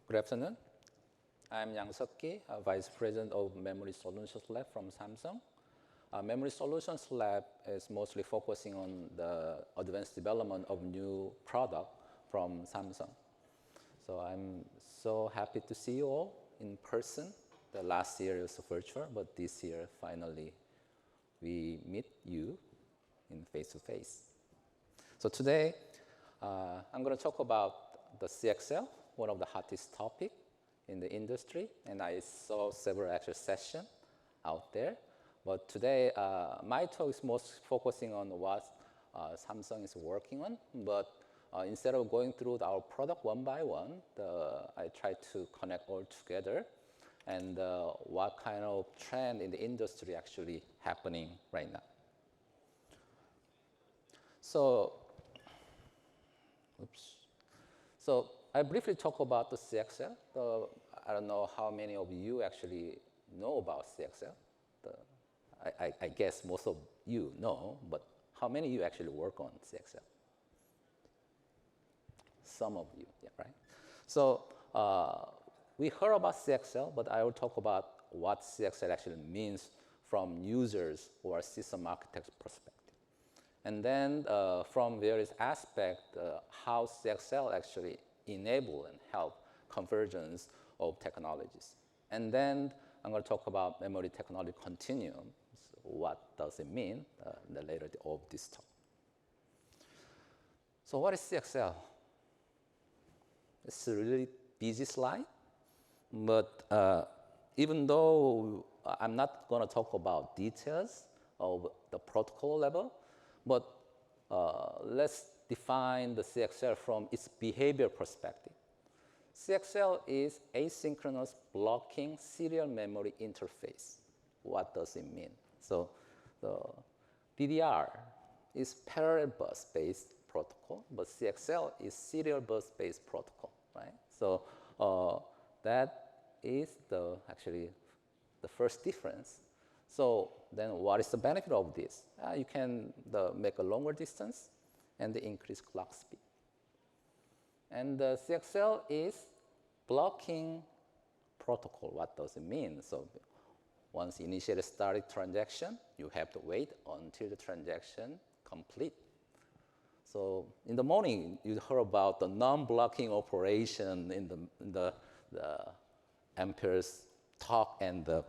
Good afternoon. I'm Yangseok Ki, Vice President of Memory Solutions Lab from Samsung. Memory Solutions Lab is mostly focusing on the advanced development of new product from Samsung. So I'm so happy to see you all in person. The last year was virtual, but this year finally we meet you in face-to-face. So today I'm going to talk about the CXL, one of the hottest topic in the industry, and I saw several actual sessions out there. But today, my talk is most focusing on what Samsung is working on. But instead of going through our product one by one, I try to connect all together and what kind of trend in the industry actually happening right now. So, So I briefly talk about the CXL. I don't know how many of you actually know about CXL. I guess most of you know, but how many of you actually work on CXL? Some of you, yeah, right? So we heard about CXL, but I will talk about what CXL actually means from users or system architects perspective. And then from various aspects, how CXL actually enable and help convergence of technologies. And then I'm going to talk about memory technology continuum. So what does it mean in the later of this talk? So what is CXL? It's a really busy slide, but even though I'm not going to talk about details of the protocol level, but let's define the CXL from its behavior perspective. CXL is asynchronous blocking serial memory interface. What does it mean? So the DDR is parallel bus-based protocol, but CXL is serial bus-based protocol, right? So that is actually the first difference. So then what is the benefit of this? You can make a longer distance and increase clock speed. And the CXL is blocking protocol. What does it mean? So once initiator started transaction, you have to wait until the transaction complete. So in the morning, you heard about the non-blocking operation in the Ampere's talk and the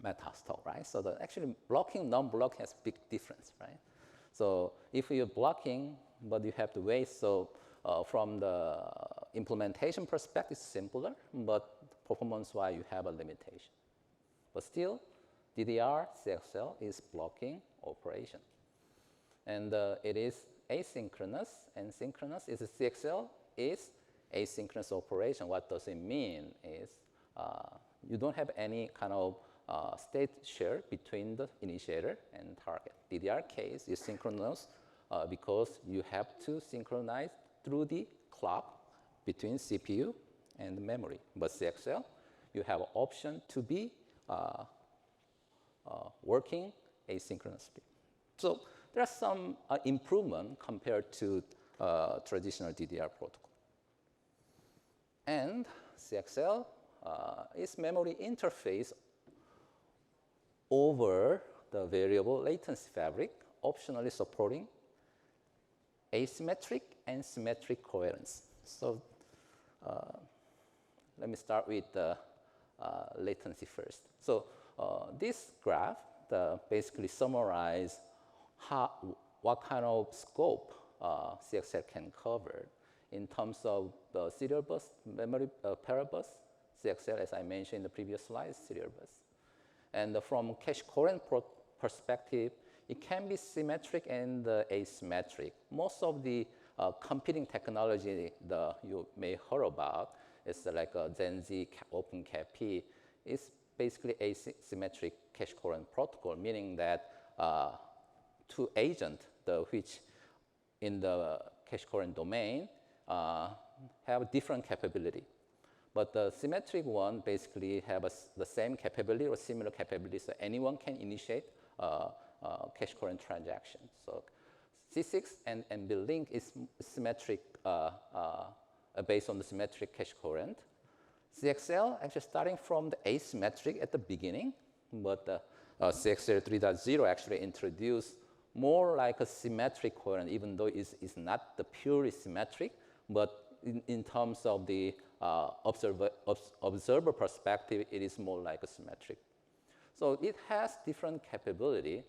Meta's talk, right? So actually blocking, non-blocking has big difference, right? So if you're blocking, but you have to wait, so from the implementation perspective, it's simpler, but performance-wise, you have a limitation. But still, DDR CXL is blocking operation. And it is asynchronous and synchronous. Is CXL is asynchronous operation. What does it mean is you don't have any kind of state share between the initiator and target. DDR case is synchronous because you have to synchronize through the clock between CPU and memory. But CXL, you have an option to be working asynchronously. So there are some improvement compared to traditional DDR protocol. And CXL is memory interface over the variable latency fabric, optionally supporting asymmetric and symmetric coherence. So let me start with the latency first. So this graph basically summarizes what kind of scope CXL can cover in terms of the serial bus, memory parallel bus. CXL, as I mentioned in the previous slide, is serial bus. And from cache coherent perspective, it can be symmetric and asymmetric. Most of the competing technology that you may heard about is like Zen-Z, OpenCAPI. It's basically asymmetric cache coherent protocol, meaning that two agents, which in the cache coherent domain have different capability. But the symmetric one basically have the same capability or similar capability, so anyone can initiate cache coherent transaction. So C6 and NB-link is symmetric based on the symmetric cache coherent. CXL actually starting from the asymmetric at the beginning, but CXL 3.0 actually introduced more like a symmetric coherent, even though it's not the purely symmetric, but in terms of the observer perspective, it is more like a symmetric. So it has different capability,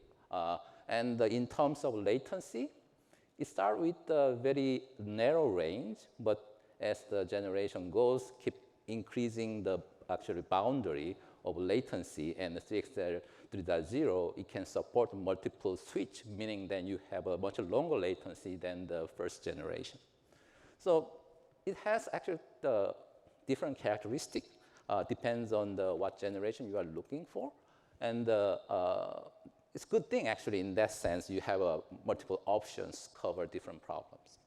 and in terms of latency, it starts with a very narrow range, but as the generation goes, keep increasing the actual boundary of latency, and the CXL 3.0, it can support multiple switch, meaning that you have a much longer latency than the first generation. So it has actually the different characteristic, depends on what generation you are looking for. And it's a good thing, actually, in that sense, you have multiple options cover different problems.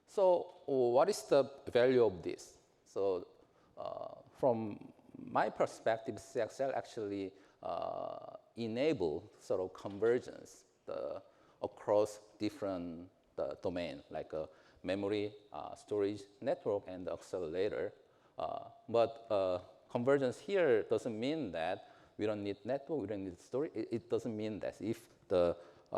So what is the value of this? So from my perspective, CXL actually enable sort of convergence across different domain, like memory, storage, network, and accelerator. But convergence here doesn't mean that we don't need network, we don't need storage. It doesn't mean that if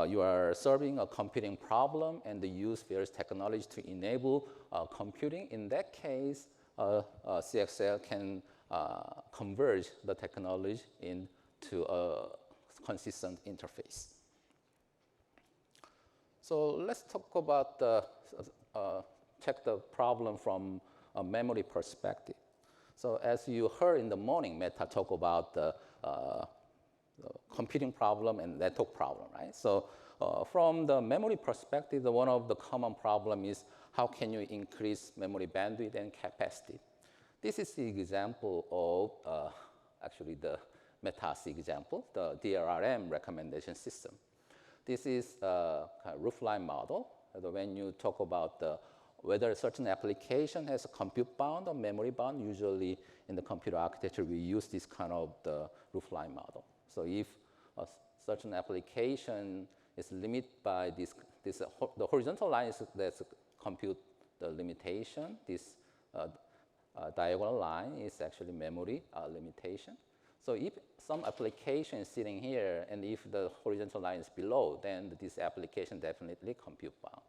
you are solving a computing problem and they use various technology to enable computing, in that case, CXL can converge the technology into a consistent interface. So let's talk about check the problem from a memory perspective. So as you heard in the morning, Meta talk about the computing problem and network problem, right? So from the memory perspective, one of the common problem is how can you increase memory bandwidth and capacity? This is the example of actually the Meta's example, the DRRM recommendation system. This is a roofline model. When you talk about whether a certain application has a compute bound or memory bound, usually in the computer architecture, we use this kind of the roofline model. So if a certain application is limited by the horizontal line is that's compute the limitation. This diagonal line is actually memory limitation. So if some application is sitting here, and if the horizontal line is below, then this application definitely compute bound.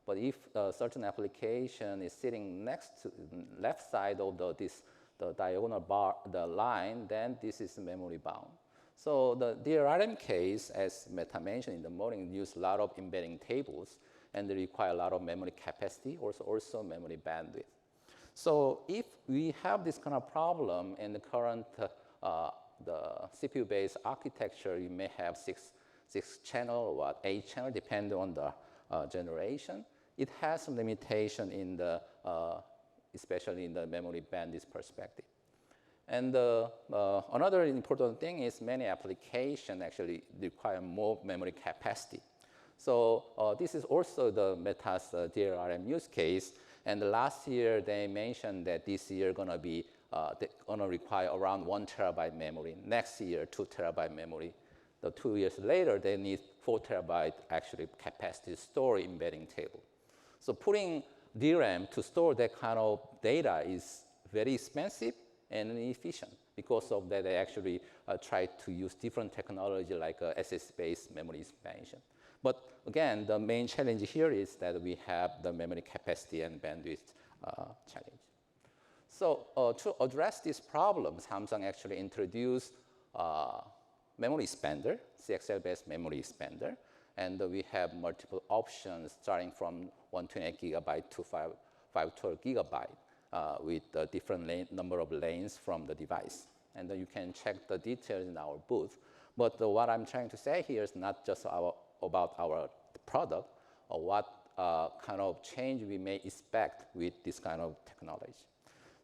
But if a certain application is sitting next to the left side of the diagonal bar, the line, then this is memory bound. So the DRRM case, as Meta mentioned in the morning, use a lot of embedding tables, and they require a lot of memory capacity, also memory bandwidth. So if we have this kind of problem in the current the CPU-based architecture, you may have six channel or 8 channel, depending on the generation. It has some limitation in the, especially in the memory bandwidth perspective. And another important thing is many applications actually require more memory capacity. So this is also the Meta's DRRM use case. And last year, they mentioned that this year going to require around 1 terabyte memory. Next year, 2 terabyte memory. The 2 years later, they need 4 terabyte actually capacity to store embedding table. So putting DRAM to store that kind of data is very expensive and inefficient. Because of that, they actually try to use different technology like SS-based memory expansion. But again, the main challenge here is that we have the memory capacity and bandwidth challenge. So to address this problem, Samsung actually introduced memory expander, CXL-based memory expander. And we have multiple options starting from 128 gigabyte to 512 gigabyte with a different number of lanes from the device. And you can check the details in our booth. But what I'm trying to say here is not just about our product or what kind of change we may expect with this kind of technology.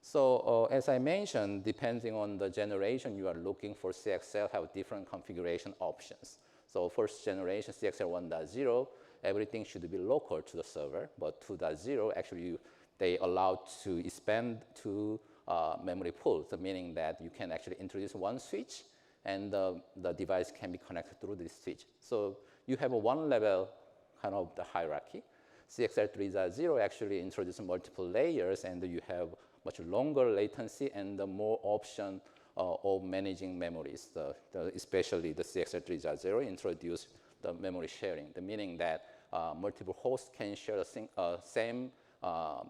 So as I mentioned, depending on the generation you are looking for, CXL have different configuration options. So first generation CXL 1.0, everything should be local to the server. But 2.0, actually, they allow to expand to memory pools, meaning that you can actually introduce one switch, and the device can be connected through this switch. So you have a one level kind of the hierarchy. CXL 3.0 actually introduces multiple layers, and you have much longer latency and more option of managing memories. Especially the CXL 3.0 introduced the memory sharing, the meaning that multiple hosts can share the same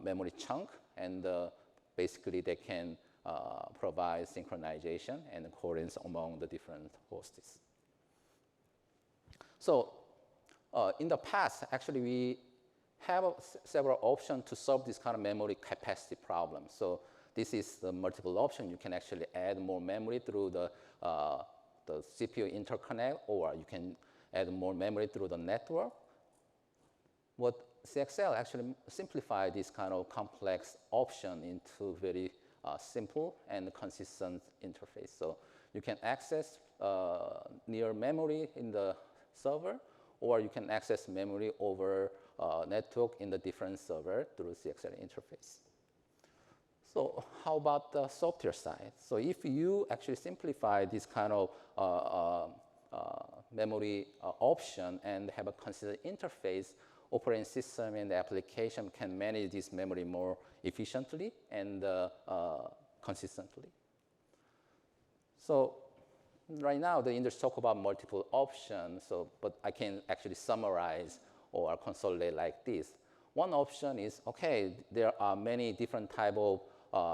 memory chunk, and basically they can provide synchronization and coherence among the different hosts. So in the past, actually, we have several options to solve this kind of memory capacity problem. So this is the multiple option. You can actually add more memory through the CPU interconnect, or you can add more memory through the network. What CXL actually simplified this kind of complex option into very simple and consistent interface. So you can access near memory in the server, or you can access memory over network in the different server through CXL interface. So how about the software side? So if you actually simplify this kind of memory option and have a consistent interface, operating system and the application can manage this memory more efficiently and consistently. So right now, the industry talk about multiple options, but I can actually summarize or consolidate like this. One option is, okay, there are many different type of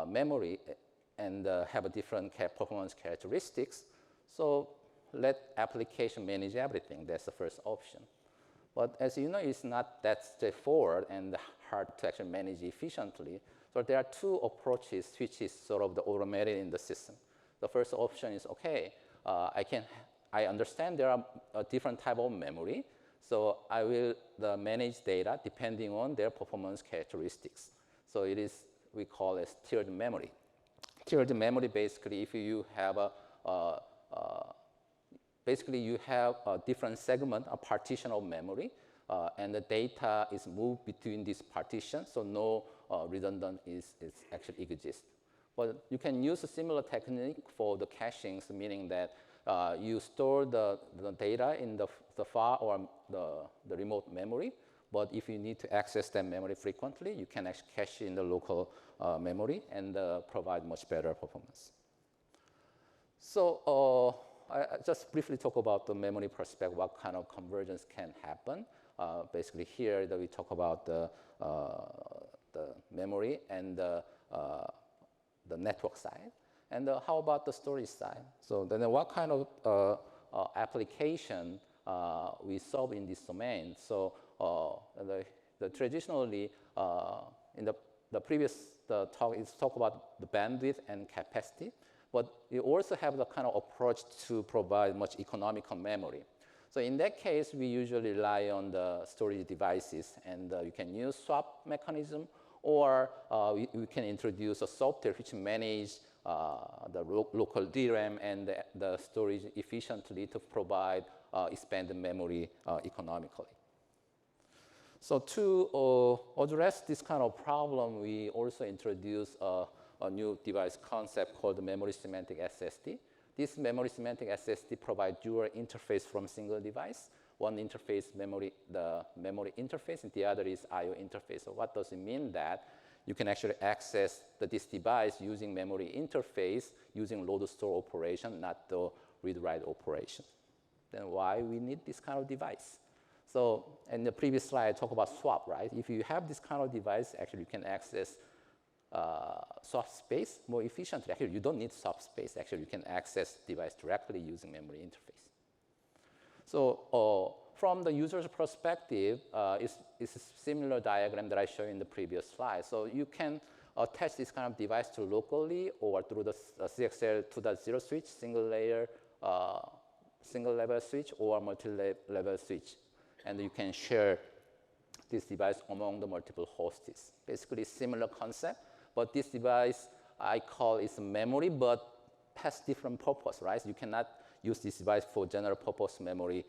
memory and have a different performance characteristics. So let application manage everything. That's the first option. But as you know, it's not that straightforward and hard to actually manage efficiently. So there are two approaches which is sort of the automated in the system. The first option is, okay, I understand there are a different type of memory, so I will manage data depending on their performance characteristics. So it is, we call it tiered memory. Tiered memory, basically, if you have basically you have a different segment, a partition of memory, and the data is moved between these partitions, so no redundant is actually exists. But you can use a similar technique for the cachings, meaning that you store the data in the far or the remote memory, but if you need to access that memory frequently, you can actually cache in the local memory and provide much better performance. So I just briefly talk about the memory perspective, what kind of convergence can happen. Basically here that we talk about the memory and the network side. And how about the storage side? So then what kind of application we solve in this domain? So traditionally, in the previous talk, is talk about the bandwidth and capacity, but you also have the kind of approach to provide much economical memory. So in that case, we usually rely on the storage devices, and you can use swap mechanism, or we can introduce a software which manage the local DRAM and the storage efficiently to provide expanded memory economically. So to address this kind of problem, we also introduced a new device concept called the memory semantic SSD. This memory semantic SSD provides dual interface from single device. One interface the memory interface, and the other is I/O interface. So what does it mean? That you can actually access this device using memory interface using load store operation, not the read-write operation. Then why we need this kind of device? So in the previous slide, I talked about swap, right? If you have this kind of device, actually you can access swap space more efficiently. Actually, you don't need swap space. Actually, you can access device directly using memory interface. So from the user's perspective, it's a similar diagram that I showed in the previous slide. So you can attach this kind of device to locally or through the CXL 2.0 switch, single level switch, or multi-level switch. And you can share this device among the multiple hosts. Basically, similar concept, but this device I call is memory, but has different purpose, right? So you cannot use this device for general purpose memory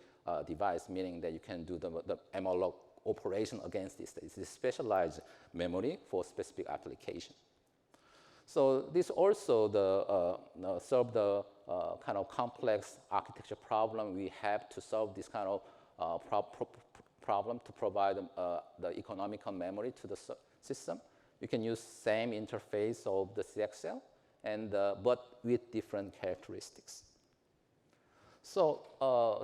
device, meaning that you can do the analog operation against this. It's a specialized memory for specific application. So this also serve the kind of complex architecture problem we have to solve this kind of problem to provide the economical memory to the system. You can use same interface of the CXL, and but with different characteristics. So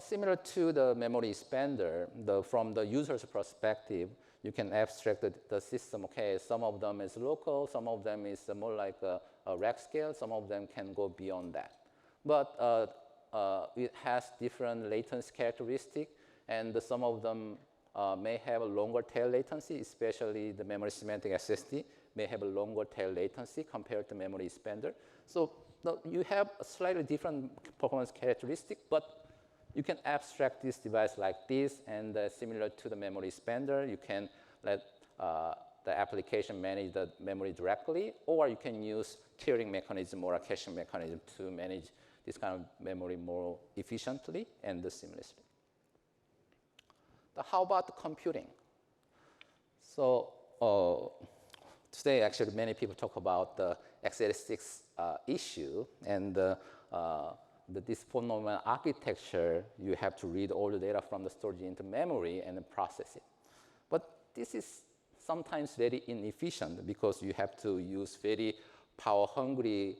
similar to the memory expander, from the user's perspective, you can abstract the system. Okay, some of them is local, some of them is more like a rack scale, some of them can go beyond that. But it has different latency characteristics, and some of them may have a longer tail latency, especially the memory semantic SSD may have a longer tail latency compared to memory expander. So you have a slightly different performance characteristic, but you can abstract this device like this, and similar to the memory expander, you can let the application manage the memory directly, or you can use tiering mechanism or a caching mechanism to manage this kind of memory more efficiently and seamlessly. How about the computing? So today, actually, many people talk about the x86 issue, and this phenomenon architecture, you have to read all the data from the storage into memory and then process it. But this is sometimes very inefficient because you have to use very power-hungry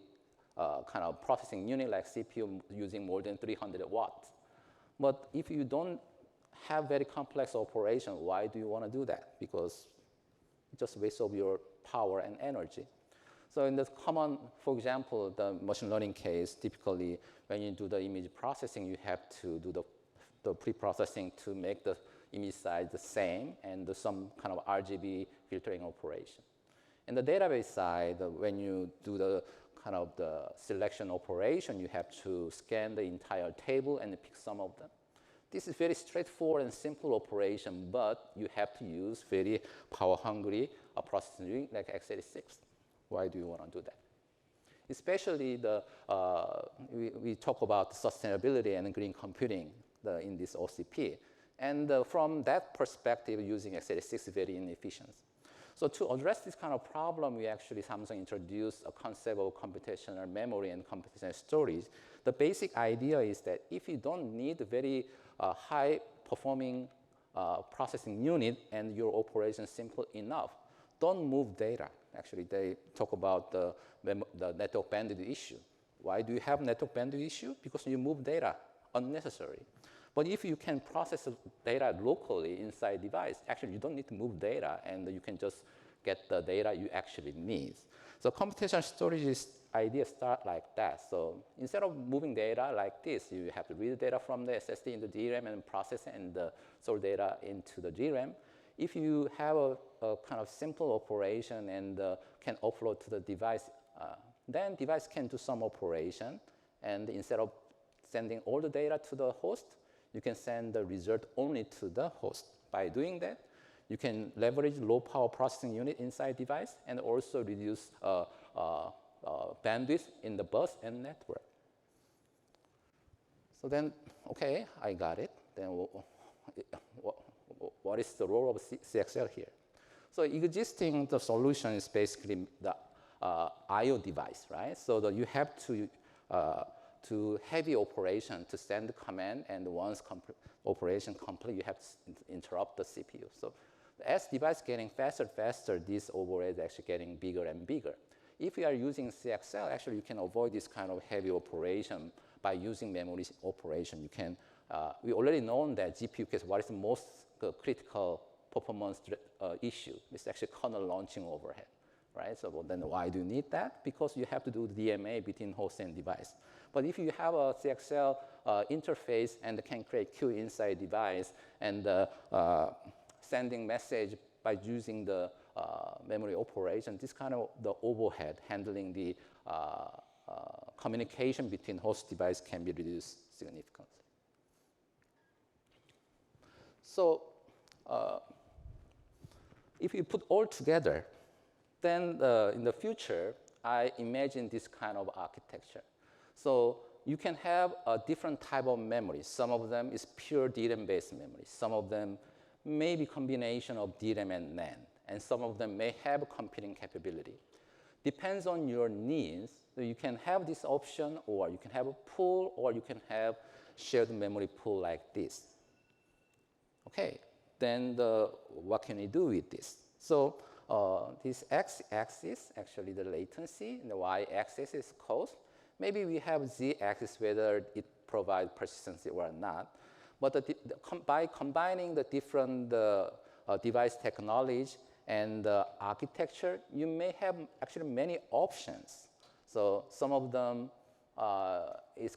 kind of processing unit like CPU using more than 300 watts. But if you don't have very complex operation, why do you want to do that? Because it just wastes of your power and energy. So in the common, for example, the machine learning case, typically when you do the image processing, you have to do the pre-processing to make the image size the same and some kind of RGB filtering operation. In the database side, when you do the kind of the selection operation, you have to scan the entire table and pick some of them. This is very straightforward and simple operation, but you have to use very power-hungry processing unit like x86. Why do you want to do that? Especially we talk about sustainability and green computing in this OCP. And from that perspective, using x86 is very inefficient. So to address this kind of problem, we actually, Samsung introduced a concept of computational memory and computational storage. The basic idea is that if you don't need a very high-performing processing unit and your operation is simple enough, don't move data. Actually, they talk about the network bandwidth issue. Why do you have network bandwidth issue? Because you move data unnecessary. But if you can process data locally inside device, actually you don't need to move data, and you can just get the data you actually need. So computational storage idea start like that. So instead of moving data like this, you have to read the data from the SSD into DRAM and process it and store data into the DRAM. If you have a kind of simple operation and can offload to the device, then device can do some operation, and instead of sending all the data to the host, you can send the result only to the host. By doing that, you can leverage low power processing unit inside device and also reduce bandwidth in the bus and network. So then, okay, I got it. Then what is the role of CXL here? So existing the solution is basically the I/O device, right? So that you have to heavy operation to send the command, and once operation complete, you have to interrupt the CPU. So as device getting faster and faster, this overhead is actually getting bigger and bigger. If you are using CXL, actually you can avoid this kind of heavy operation by using memory operation. You can, we already know that GPU case, what is the most critical performance issue? It's actually kernel launching overhead, right? So well, then why do you need that? Because you have to do the DMA between host and device. But if you have a CXL interface and can create queue inside device and sending message by using the memory operation, this kind of the overhead handling the communication between host device can be reduced significantly. So if you put all together, then in the future, I imagine this kind of architecture. So you can have a different type of memory. Some of them is pure DRAM-based memory. Some of them may be combination of DRAM and NAND. And some of them may have computing capability. Depends on your needs. So you can have this option, or you can have a pool, or you can have shared memory pool like this. Okay, then what can we do with this? So this x-axis, actually the latency, and the y-axis is cost. Maybe we have z-axis, whether it provides persistency or not. But by combining the different device technology and architecture, you may have actually many options. So some of them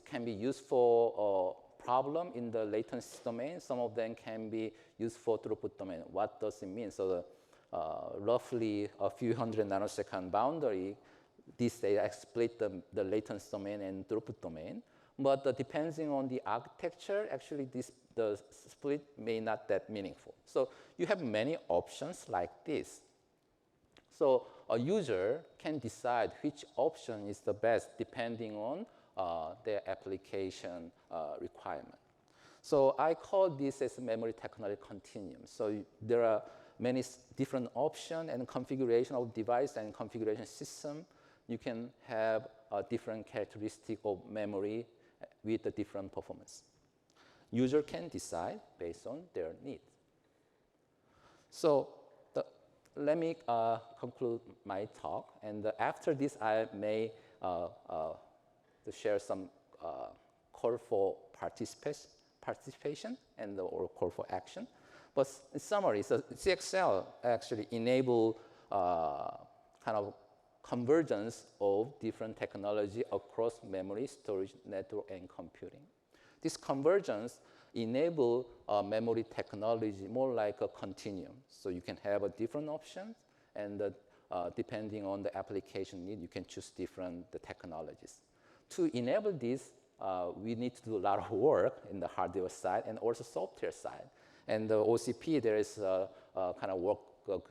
can be used for problem in the latency domain. Some of them can be used for throughput domain. What does it mean? So roughly a few hundred nanosecond boundary, these data split the latency domain and throughput domain. But depending on the architecture, actually the split may not that meaningful. So you have many options like this. So a user can decide which option is the best depending on their application requirement. So I call this as memory technology continuum. So there are many different options and configuration of device and configuration system. You can have a different characteristic of memory with a different performance. User can decide based on their needs. So let me conclude my talk. And after this, I may share some call for participation and or call for action. But in summary, so CXL actually enable kind of convergence of different technology across memory, storage, network, and computing. This convergence enable memory technology more like a continuum. So you can have a different options, and depending on the application need, you can choose different technologies. To enable this, we need to do a lot of work in the hardware side and also software side. And the OCP, there is a kind of work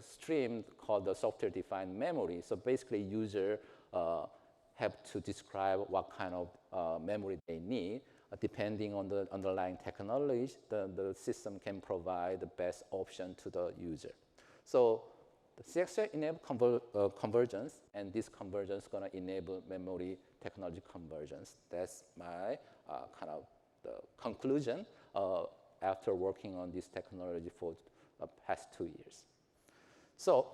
stream called the software-defined memory. So basically, user have to describe what kind of memory they need. Depending on the underlying technology, the system can provide the best option to the user. So the CXL enable convergence, and this convergence is going to enable memory technology convergence. That's my kind of the conclusion after working on this technology for the past 2 years. So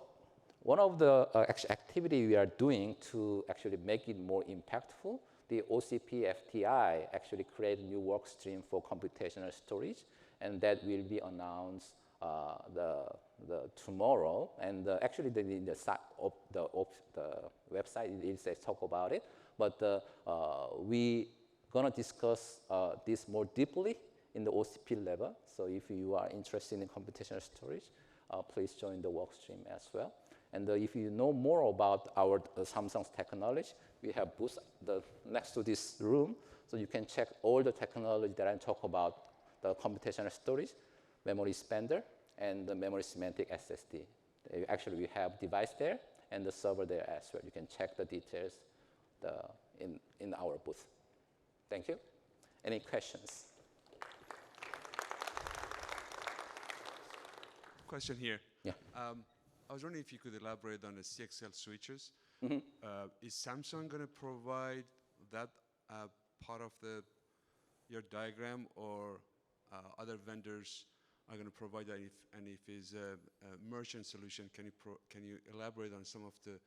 one of the activity we are doing to actually make it more impactful, the OCP FTI actually created a new work stream for computational storage, and that will be announced tomorrow. And actually, the website it says talk about it, but we gonna discuss this more deeply in the OCP level. So if you are interested in computational storage, please join the work stream as well. And if you know more about our Samsung's technology, we have booths next to this room, so you can check all the technology that I talk about: the computational storage, memory expander, and the memory semantic SSD. Actually, we have device there and the server there as well. You can check the details in our booth. Thank you. Any questions? Question here. Yeah. I was wondering if you could elaborate on the CXL switches. Mm-hmm. Is Samsung going to provide that part of your diagram, or other vendors are going to provide that? And if it's a merchant solution, can you elaborate on some of the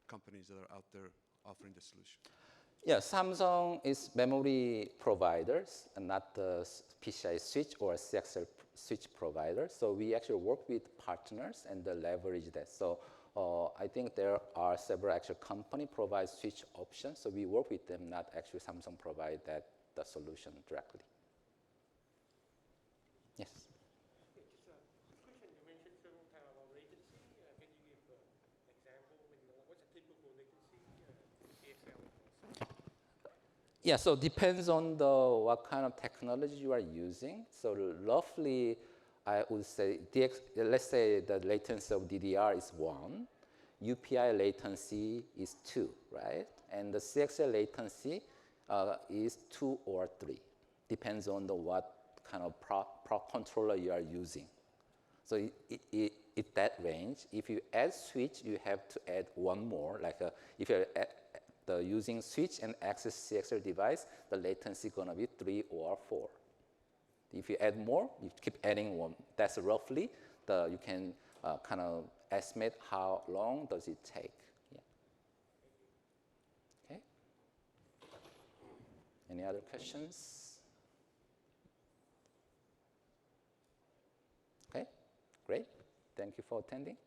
companies that are out there offering the solution? Yeah, Samsung is memory providers and not the PCI switch or CXL switch provider. So we actually work with partners and leverage that. So I think there are several actual company provide switch options. So we work with them, not actually Samsung provide the solution directly. Yes. Just a question. You mentioned some kind of latency. Can you give an example? What's a typical latency CXL? Yeah, so depends on what kind of technology you are using. So roughly, I would say, let's say the latency of DDR is 1, UPI latency is 2, right? And the CXL latency is 2 or 3. Depends on what kind of proc controller you are using. So it's that range. If you add switch, you have to add one more. Like if you're using switch and access CXL device, the latency is going to be 3 or 4, If you add more, you keep adding one. That's roughly you can kind of estimate how long does it take. Yeah. Okay. Any other questions? Okay, great. Thank you for attending.